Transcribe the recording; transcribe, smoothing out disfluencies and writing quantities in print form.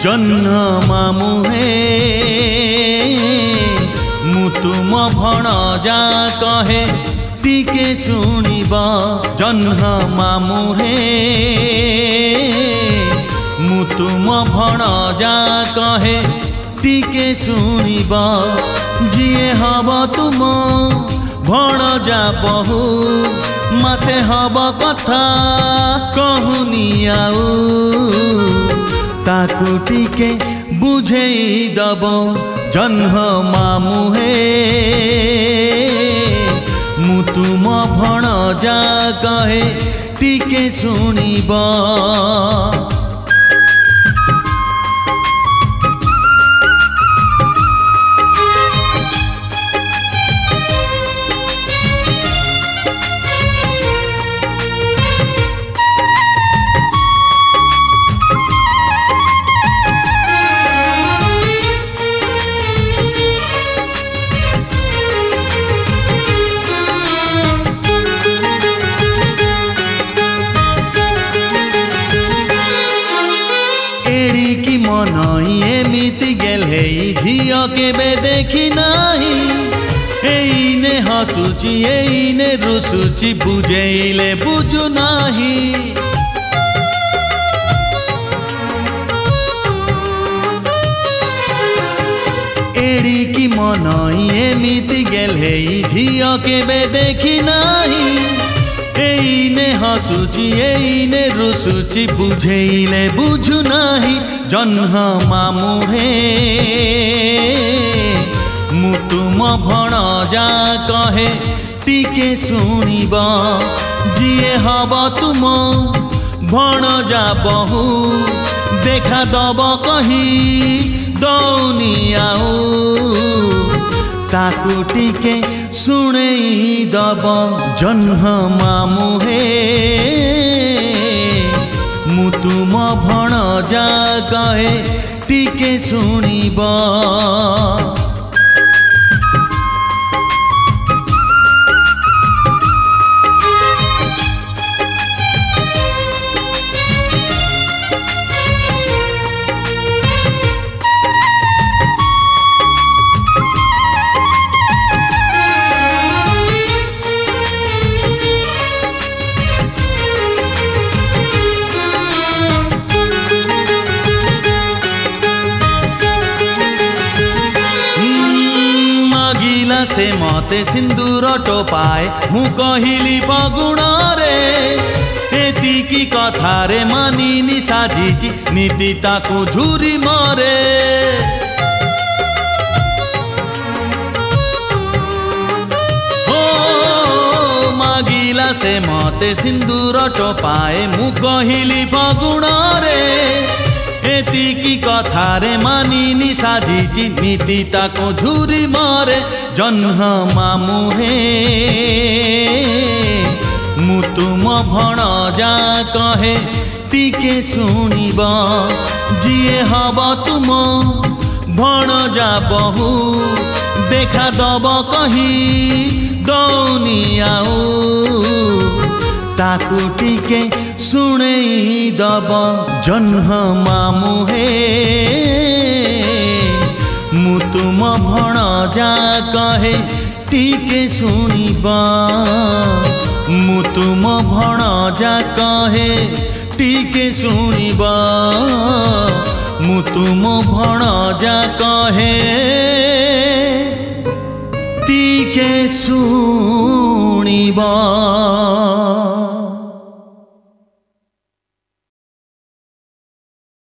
जन्ह मामू हे मु तुम भणजा कहे टिके शुणिब जन्ह मामू हे मु तुम भणजा कहे टिके शुणिब जिए हब तुम भणजा बहु मासे हब कथा कहूनी आउ ताकू टिके बुझेई दब जन्ह मामू हे मु तुम भणजा कहे टिके शुणिब। एड़िकी मन एमिति गेले झियो केबे देखी नाही एइने हसुची एइने रुसुची बुझेइले बुझु नाही। एड़िकी मन एमिति गेले झियो केबे देखी नाही एइने हसुची एइने रुसुची बुझेइले बुझु नाही। जन्ह मामू हे मु तुम भणजा कहे टिके शुणिब जिए हब तुम भणजा बहु देखा दब कही दौनी आउ ताकू टिके शुणेई दब जन्ह मामू हे मु तुम भणजा कहे टिके शुणिब। से मते सिंदूर टोपाए मु कहिली बगुण रे एतिकी कथा रे मानिनी साजिची नीति ताकू झुरी मरे। हो मागिला से मते सिंदूर टोपाए मु कहिली बगुण रे एतिकी कथा रे मानिनी साजिची नीति ताको झुरी मरे। जन्ह मामू हे मु तुम भणजा कहे टिके शुणिब जिए हब तुम भणजा बहु देखा दब कही दौनी आउ ताकू टिके शुणेई दब जन्ह मामू हे मु तुम भणजा कहे टिके शुणिब मु तुम भणजा कहे टिके शुणिब मु तुम भणजा कहे टिके शुणिब।